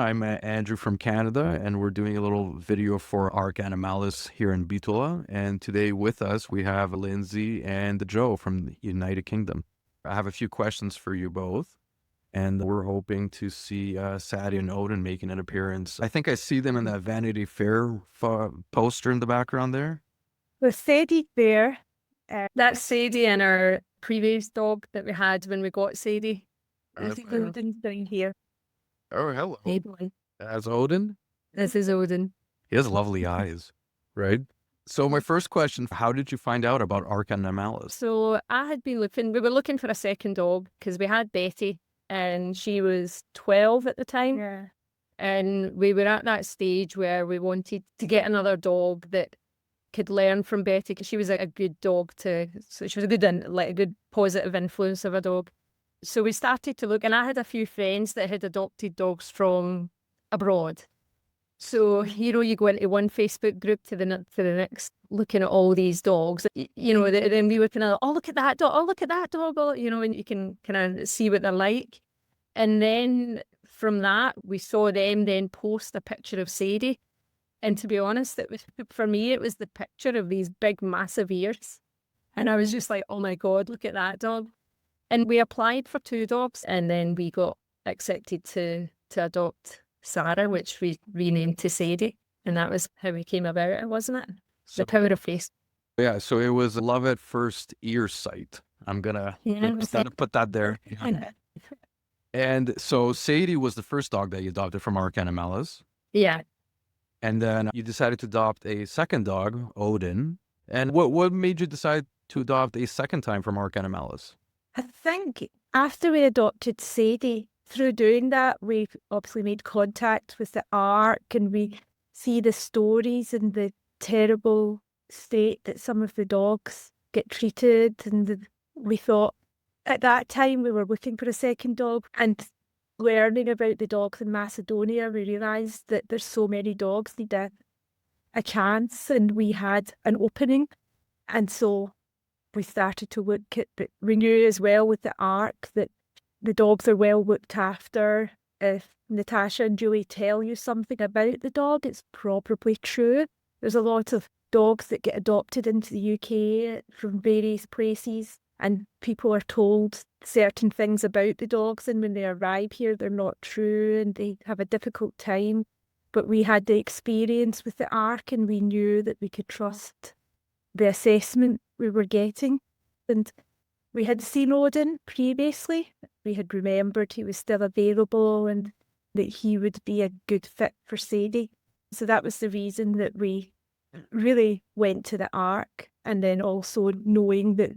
I'm Andrew from Canada, and we're doing a little video for Arc Animalis here in Bitola. And today with us, we have Lindsay and Joe from the United Kingdom. I have a few questions for you both, and we're hoping to see Sadie and Odin making an appearance. I think I see them in that Vanity Fair poster in the background there. With Sadie there, That's Sadie and our previous dog that we had when we got Sadie. I think Odin's down here. Oh, hello. Hey boy. That's Odin. This is Odin. He has lovely eyes, right? So my first question, how did you find out about Arc Animalis? So I had been looking, we were looking for a second dog because we had Betty and she was 12 at the time. Yeah. And we were at that stage where we wanted to get another dog that could learn from Betty because she was a good dog so she was a good positive influence of a dog. So we started to look, and I had a few friends that had adopted dogs from abroad. So, you go into one Facebook group to the next, looking at all these dogs. Then we were kind of, oh, look at that dog, oh, look at that dog, oh, and you can kind of see what they're like. And then from that, we saw them then post a picture of Sadie. And to be honest, for me, it was the picture of these big, massive ears. And I was just like, oh my God, look at that dog. And we applied for 2 dogs, and then we got accepted to adopt Sarah, which we renamed to Sadie. And that was how we came about it, wasn't it? The power of face. Yeah, so it was love at first ear sight. I'm gonna put that there. And so Sadie was the first dog that you adopted from Arc Animalis. Yeah. And then you decided to adopt a second dog, Odin. And what made you decide to adopt a second time from Arc Animalis? I think after we adopted Sadie, through doing that, we obviously made contact with the Ark, and we see the stories and the terrible state that some of the dogs get treated. And we thought at that time we were looking for a second dog, and learning about the dogs in Macedonia, we realised that there's so many dogs need a chance, and we had an opening. And so we started to look at, but we knew as well with the Ark that the dogs are well looked after. If Natasha and Julie tell you something about the dog, it's probably true. There's a lot of dogs that get adopted into the UK from various places, and people are told certain things about the dogs, and when they arrive here, they're not true and they have a difficult time. But we had the experience with the Ark, and we knew that we could trust the assessment we were getting. And we had seen Odin previously. We had remembered he was still available and that he would be a good fit for Sadie. So that was the reason that we really went to the Ark, and then also knowing that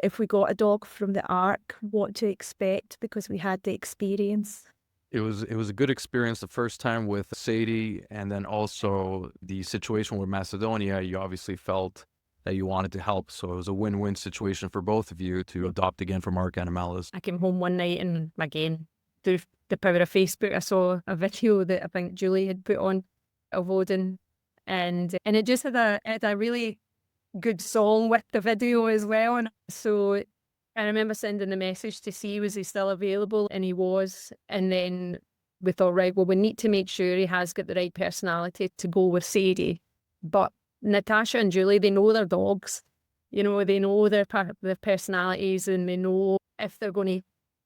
if we got a dog from the Ark, what to expect, because we had the experience. It was a good experience the first time with Sadie, and then also the situation with Macedonia. You obviously felt that you wanted to help, so it was a win-win situation for both of you to adopt again from Arc Animalis. I came home one night, and again, through the power of Facebook, I saw a video that I think Julie had put on of Odin, and it just had a really good song with the video as well. And so I remember sending the message to see was he still available, and he was. And then we thought, right, well, we need to make sure he has got the right personality to go with Sadie. But Natasha and Julie, they know their dogs. They know their personalities, and they know if they're going to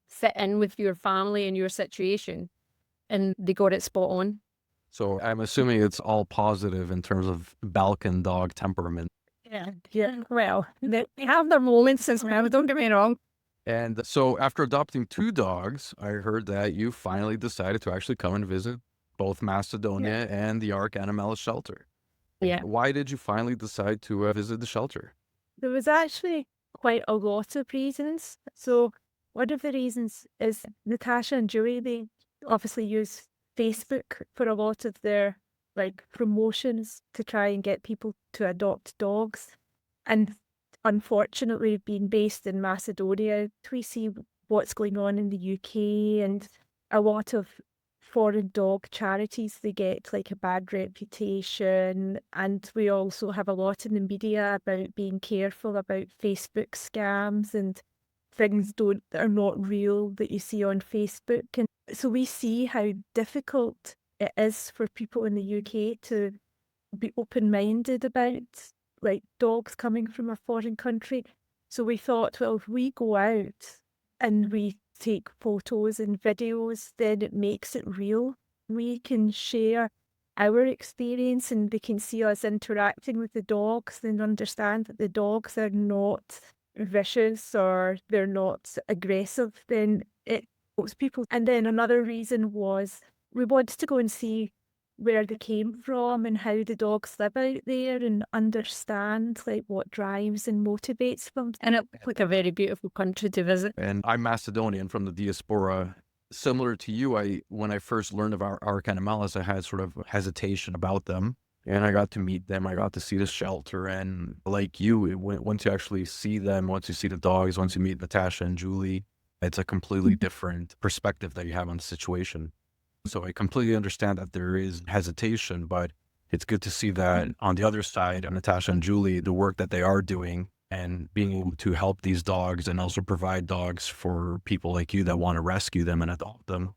fit in with your family and your situation. And they got it spot on. So I'm assuming it's all positive in terms of Balkan dog temperament. Yeah. Well, they have their moments as well, don't get me wrong. And so after adopting 2 dogs, I heard that you finally decided to actually come and visit both Macedonia and the Arc Animalis shelter. Yeah. Why did you finally decide to visit the shelter? There was actually quite a lot of reasons. So one of the reasons is Natasha and Julie, they obviously use Facebook for a lot of their promotions to try and get people to adopt dogs. And unfortunately, being based in Macedonia, we see what's going on in the UK, and a lot of foreign dog charities, they get a bad reputation. And we also have a lot in the media about being careful about Facebook scams and things that are not real that you see on Facebook. And so we see how difficult it is for people in the UK to be open-minded about like dogs coming from a foreign country. So we thought, well, if we go out and we take photos and videos, then it makes it real. We can share our experience and they can see us interacting with the dogs and understand that the dogs are not vicious or they're not aggressive. Then it helps people. And then another reason was we wanted to go and see where they came from and how the dogs live out there and understand like what drives and motivates them. And it looks like a very beautiful country to visit. And I'm Macedonian from the diaspora. Similar to you, when I first learned of our Arc Animalis, I had sort of hesitation about them. And I got to meet them. I got to see the shelter. And like you, once you actually see them, once you see the dogs, once you meet Natasha and Julie, it's a completely different perspective that you have on the situation. So I completely understand that there is hesitation, but it's good to see that on the other side, Natasha and Julie, the work that they are doing and being able to help these dogs and also provide dogs for people like you that want to rescue them and adopt them.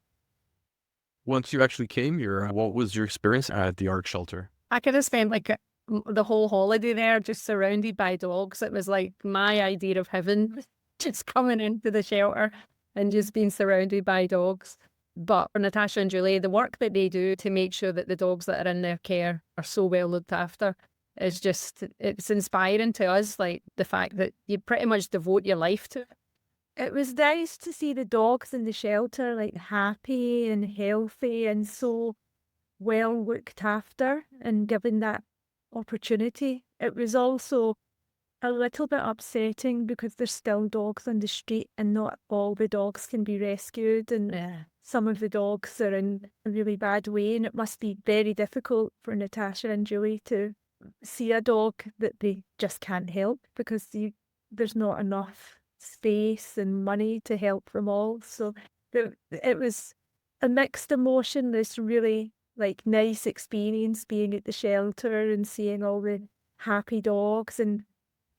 Once you actually came here, what was your experience at the ARC shelter? I could have spent like the whole holiday there just surrounded by dogs. It was like my idea of heaven, just coming into the shelter and just being surrounded by dogs. But for Natasha and Julie, the work that they do to make sure that the dogs that are in their care are so well looked after is just, it's inspiring to us, like the fact that you pretty much devote your life to it. It was nice to see the dogs in the shelter like happy and healthy and so well looked after and given that opportunity. It was also a little bit upsetting because there's still dogs on the street and not all the dogs can be rescued and some of the dogs are in a really bad way and it must be very difficult for Natasha and Julie to see a dog that they just can't help because there's not enough space and money to help them all. So it was a mixed emotion, this really like nice experience being at the shelter and seeing all the happy dogs and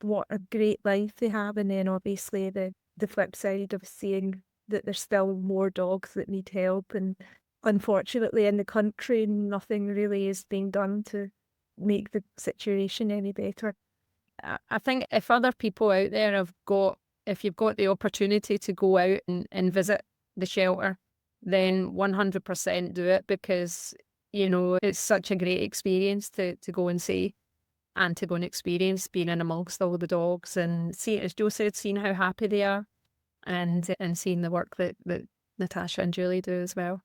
what a great life they have, and then obviously the flip side of seeing that there's still more dogs that need help, and unfortunately in the country nothing really is being done to make the situation any better. I think if other people out there if you've got the opportunity to go out and visit the shelter, then 100% do it because, you know, it's such a great experience to go and see. And to go and experience being in amongst all the dogs and see, as Joe said, seeing how happy they are and seeing the work that Natasha and Julie do as well.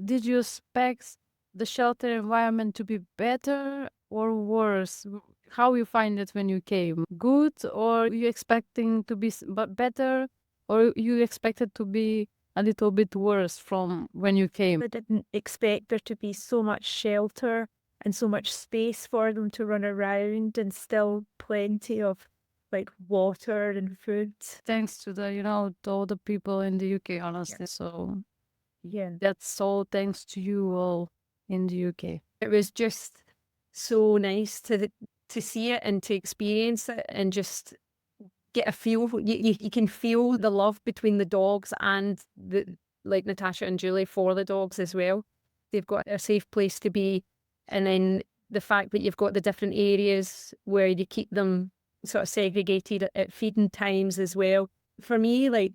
Did you expect the shelter environment to be better or worse? How you find it when you came? Good, or you expecting to be better, or you expected to be a little bit worse from when you came? I didn't expect there to be so much shelter and so much space for them to run around and still plenty of like water and food. Thanks to to all the people in the UK, honestly. So Yeah. that's all thanks to you all in the UK. It was just so nice to see it and to experience it and just get a feel. You can feel the love between the dogs and like Natasha and Julie for the dogs as well. They've got a safe place to be. And then the fact that you've got the different areas where you keep them sort of segregated at feeding times as well. For me, like,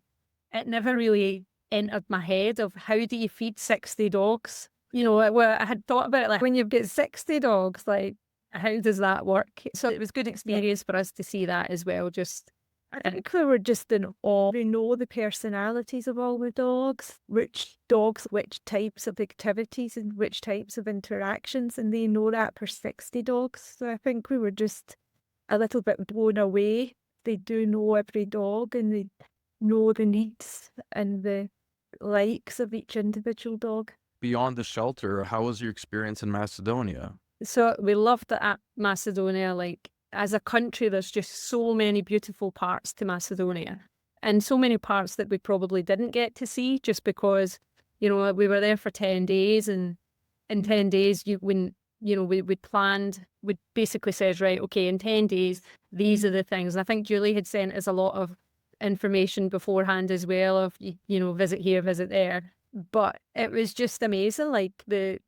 it never really entered my head of how do you feed 60 dogs? You know, well, I had thought about it, like, when you've got 60 dogs, like, how does that work? So it was a good experience for us to see that as well, just... I think we were just in awe. We know the personalities of all the dogs, which types of activities and which types of interactions, and they know that for 60 dogs. So I think we were just a little bit blown away. They do know every dog and they know the needs and the likes of each individual dog. Beyond the shelter, how was your experience in Macedonia? So we loved it at Macedonia. Like, as a country, there's just so many beautiful parts to Macedonia and so many parts that we probably didn't get to see just because, you know, we were there for 10 days and in 10 days, we'd planned, we basically said, right, okay, in 10 days, these are the things. And I think Julie had sent us a lot of information beforehand as well of, you know, visit here, visit there. But it was just amazing. Like you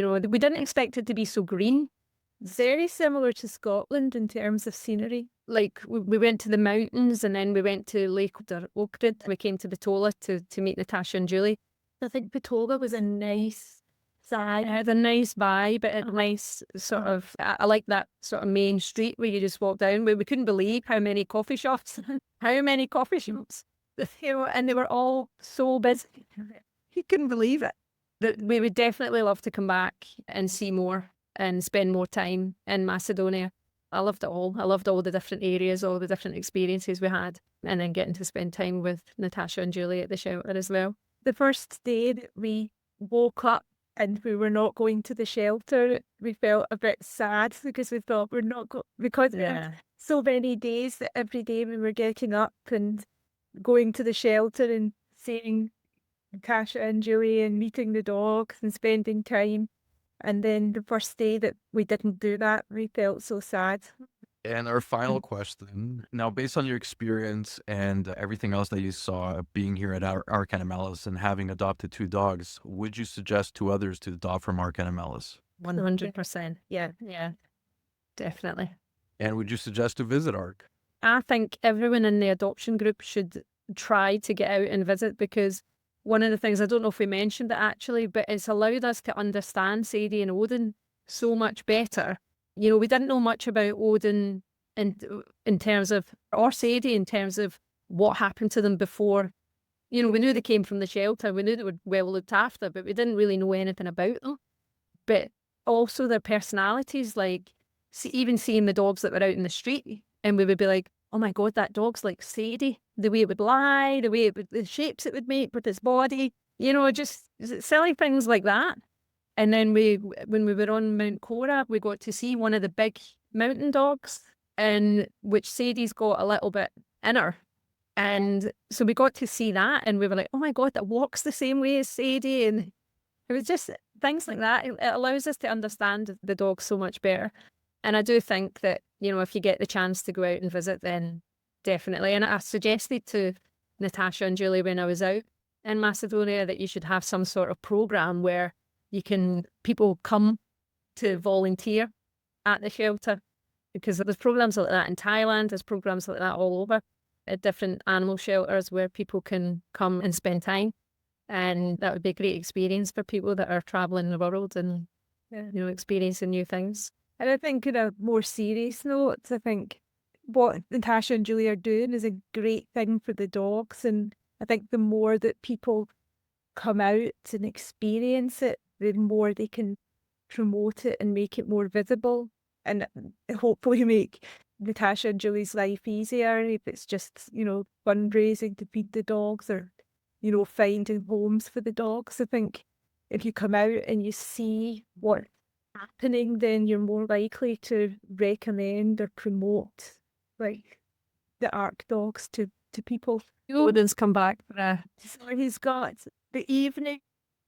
know, we didn't expect it to be so green. Very similar to Scotland in terms of scenery. Like we went to the mountains and then we went to Lake Ochrid. We came to Bitola to meet Natasha and Julie. I think Bitola was a nice side. It had a nice vibe, a nice sort of, I like that sort of main street where you just walk down, where we couldn't believe how many coffee shops, You know, and they were all so busy. You couldn't believe it. That we would definitely love to come back and see more and spend more time in Macedonia. I loved it all. I loved all the different areas, all the different experiences we had, and then getting to spend time with Natasha and Julie at the shelter as well. The first day that we woke up and we were not going to the shelter, we felt a bit sad because we thought we're not because so many days that every day we were getting up and going to the shelter and seeing Natasha and Julie and meeting the dogs and spending time. And then the first day that we didn't do that, we felt so sad. And our final question, now based on your experience and everything else that you saw being here at Ark Animalis and having adopted 2 dogs, would you suggest to others to adopt from Ark Animalis? 100%. Yeah. Yeah, definitely. And would you suggest to visit Ark? I think everyone in the adoption group should try to get out and visit, because one of the things, I don't know if we mentioned it actually, but it's allowed us to understand Sadie and Odin so much better. You know, we didn't know much about Odin in terms of, or Sadie in terms of what happened to them before. You know, we knew they came from the shelter, we knew they were well looked after, but we didn't really know anything about them. But also their personalities, like even seeing the dogs that were out in the street, and we would be like, oh my God, that dog's like Sadie. The way it would lie, the shapes it would make with his body, you know, just silly things like that. And then when we were on Mount Cora, we got to see one of the big mountain dogs, and which Sadie's got a little bit in her. And so we got to see that, and we were like, oh my God, that walks the same way as Sadie. And it was just things like that. It allows us to understand the dog so much better. And I do think that, you know, if you get the chance to go out and visit, then definitely. And I suggested to Natasha and Julie when I was out in Macedonia that you should have some sort of program where people come to volunteer at the shelter, because there's programs like that in Thailand, there's programs like that all over at different animal shelters where people can come and spend time. And that would be a great experience for people that are traveling the world and, you know, experiencing new things. And I think on a more serious note, I think what Natasha and Julie are doing is a great thing for the dogs. And I think the more that people come out and experience it, the more they can promote it and make it more visible, and hopefully make Natasha and Julie's life easier. If it's just, you know, fundraising to feed the dogs, or, you know, finding homes for the dogs. I think if you come out and you see what's happening, then you're more likely to recommend or promote like the Ark dogs to people. Odin's come back for a... So he's got the evening,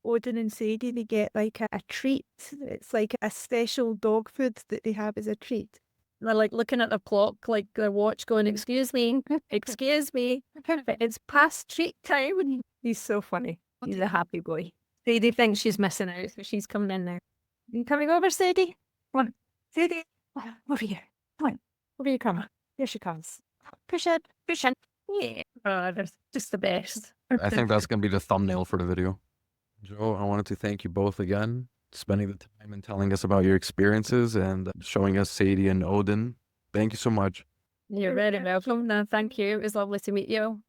Odin and Sadie, they get like a treat. It's like a special dog food that they have as a treat. They're like looking at their clock, like their watch, going, excuse me, it's past treat time. And He's so funny. He's a happy boy. Sadie thinks she's missing out, so she's coming in now. You coming over, Sadie? Come on. Sadie, over here. Come on. Over you come. Here she comes. Push it. Push it. Yeah. Oh, they're just the best. I think that's going to be the thumbnail for the video. Joe, I wanted to thank you both again, spending the time and telling us about your experiences and showing us Sadie and Odin. Thank you so much. You're very welcome. No, thank you. It was lovely to meet you.